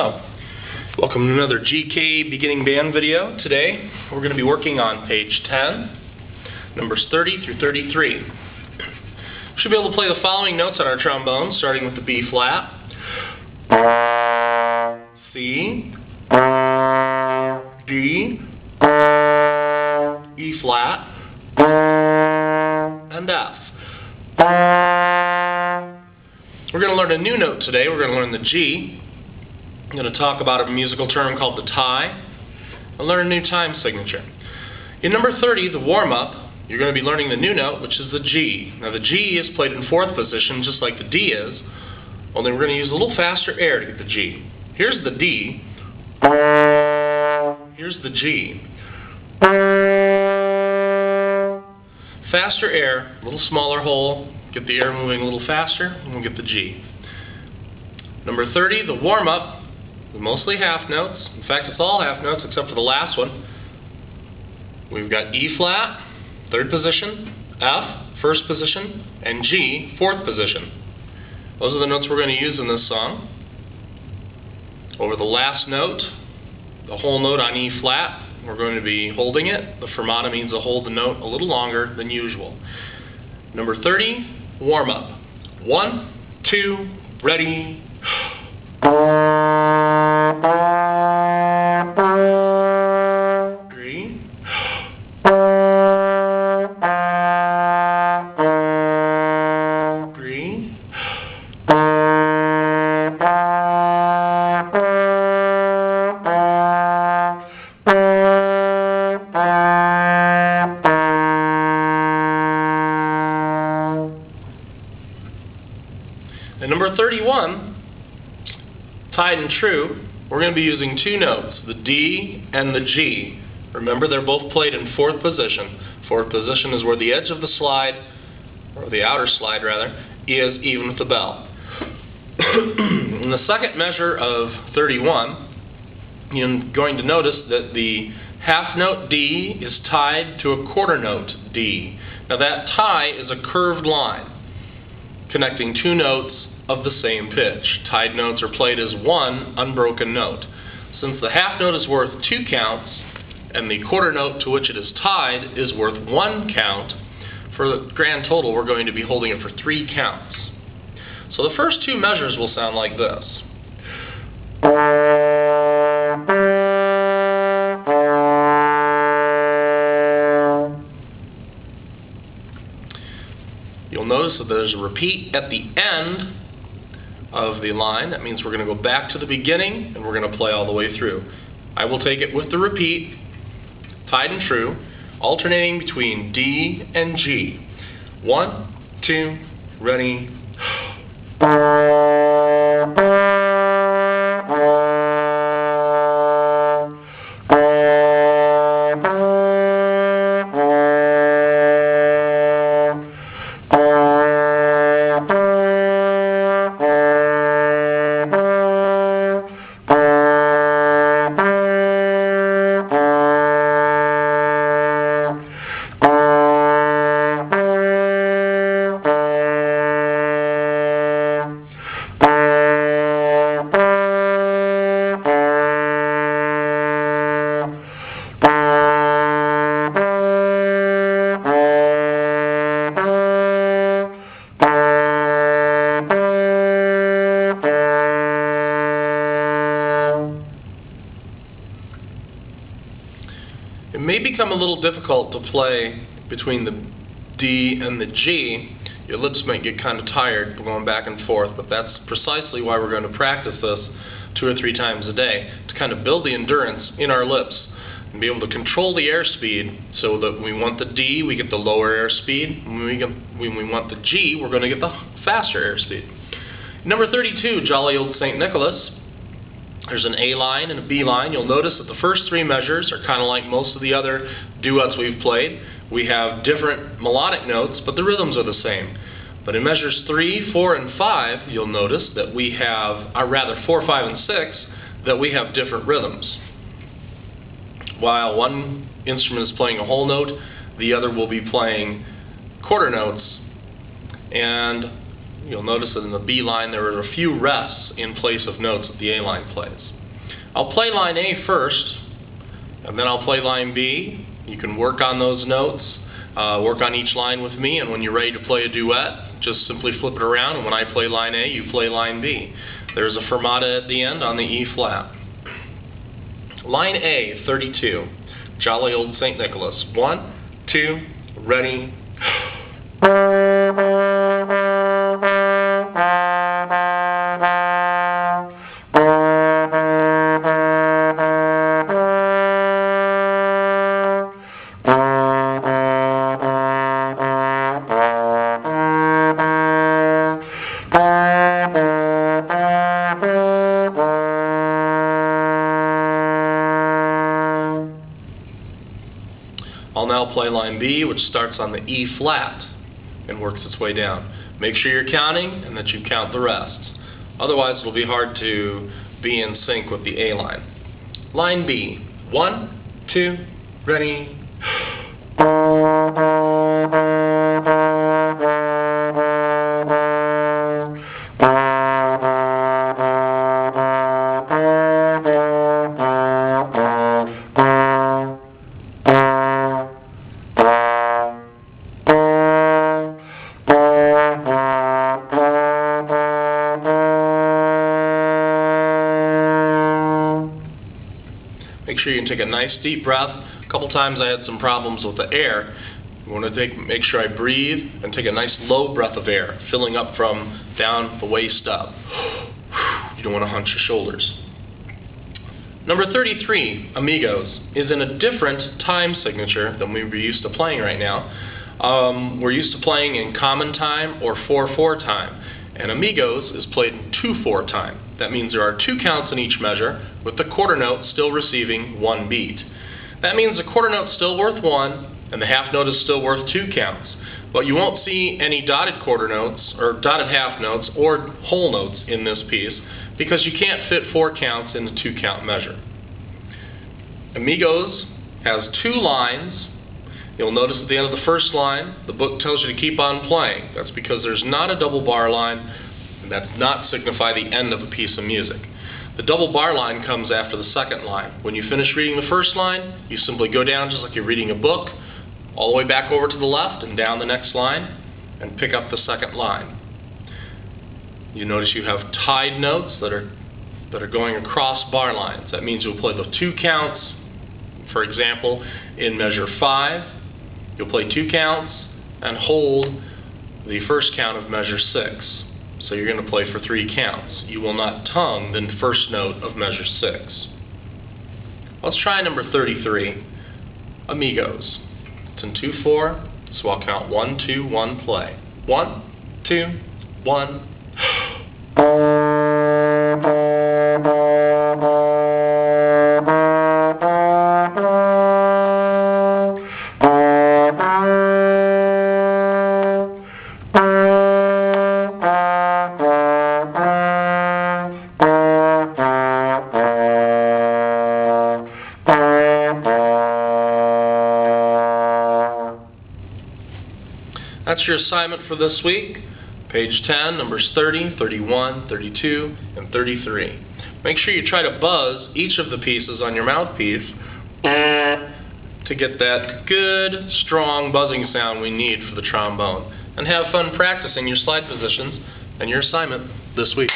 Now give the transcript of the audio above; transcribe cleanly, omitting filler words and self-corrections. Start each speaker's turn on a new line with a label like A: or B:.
A: Hello, welcome to another GK beginning band video. Today we're going to be working on page 10, numbers 30 through 33. We should be able to play the following notes on our trombone, starting with the B flat, C, D, E flat, and F. We're going to learn a new note today. We're going to learn the G. I'm going to talk about a musical term called the tie, and learn a new time signature. In number 30, the warm-up, you're going to be learning the new note, which is the G. Now the G is played in fourth position, just like the D is, only we're going to use a little faster air to get the G. Here's the D. Here's the G. Faster air, a little smaller hole, get the air moving a little faster, and we'll get the G. Number 30, the warm-up, mostly half notes. In fact, it's all half notes except for the last one. We've got E flat, third position, F, first position, and G, fourth position. Those are the notes we're going to use in this song. Over the last note, the whole note on E flat, we're going to be holding it. The fermata means to hold the note a little longer than usual. Number 30, warm up. 1, 2, ready. And number 31, tied and true, we're going to be using two notes, the D and the G. Remember, they're both played in fourth position. Fourth position is where the edge of the slide, or the outer slide rather, is even with the bell. In the second measure of 31, you're going to notice that the half note D is tied to a quarter note D. Now that tie is a curved line connecting two notes of the same pitch. Tied notes are played as one unbroken note. Since the half note is worth 2 counts and the quarter note to which it is tied is worth 1 count, for the grand total we're going to be holding it for 3 counts. So the first two measures will sound like this. You'll notice that there's a repeat at the end of the line. That means we're going to go back to the beginning and we're going to play all the way through. I will take it with the repeat, tied and true, alternating between D and G. 1, 2, ready. It may become a little difficult to play between the D and the G. Your lips might get kind of tired going back and forth, but that's precisely why we're going to practice this 2 or 3 times a day, to kind of build the endurance in our lips and be able to control the airspeed, so that when we want the D, we get the lower airspeed. When we want the G, we're going to get the faster airspeed. Number 32, Jolly Old St. Nicholas. There's an A line and a B line. You'll notice that the first 3 measures are kind of like most of the other duets we've played. We have different melodic notes, but the rhythms are the same. But in measures 3, 4, and 5, you'll notice that we have, or rather 4, 5, and 6, that we have different rhythms. While one instrument is playing a whole note, the other will be playing quarter notes, and you'll notice that in the B line there are a few rests in place of notes that the A line plays. I'll play line A first, and then I'll play line B. You can work on those notes, work on each line with me, and when you're ready to play a duet, just simply flip it around, and when I play line A, you play line B. There's a fermata at the end on the E flat. Line A, 32. Jolly Old St. Nicholas. 1, 2, ready. I'll now play line B, which starts on the E flat and works its way down. Make sure you're counting and that you count the rests. Otherwise, it'll be hard to be in sync with the A line. Line B. 1, 2, ready. Make sure you can take a nice deep breath. A couple times I had some problems with the air. You want to make sure I breathe and take a nice low breath of air, filling up from down the waist up. You don't want to hunch your shoulders. Number 33, Amigos, is in a different time signature than we're used to playing right now. We're used to playing in common time or 4/4 time, and Amigos is played in 2/4 time. That means there are 2 counts in each measure, with the quarter note still receiving 1 beat. That means the quarter note's still worth 1, and the half note is still worth 2 counts. But you won't see any dotted quarter notes, or dotted half notes, or whole notes in this piece, because you can't fit 4 counts in the 2-count measure. Amigos has 2 lines. You'll notice at the end of the first line, the book tells you to keep on playing. That's because there's not a double bar line, and that does not signify the end of a piece of music. The double bar line comes after the second line. When you finish reading the first line, you simply go down just like you're reading a book, all the way back over to the left and down the next line, and pick up the second line. You notice you have tied notes that are going across bar lines. That means you'll play the 2 counts. For example, in measure 5, you'll play 2 counts and hold the first count of measure 6. So you're going to play for 3 counts. You will not tongue the first note of measure 6. Let's try number 33, Amigos. It's in 2/4, so I'll count 1, 2, 1, play. 1, 2, 1. That's your assignment for this week. Page 10, numbers 30, 31, 32, and 33. Make sure you try to buzz each of the pieces on your mouthpiece to get that good, strong buzzing sound we need for the trombone. And have fun practicing your slide positions and your assignment this week.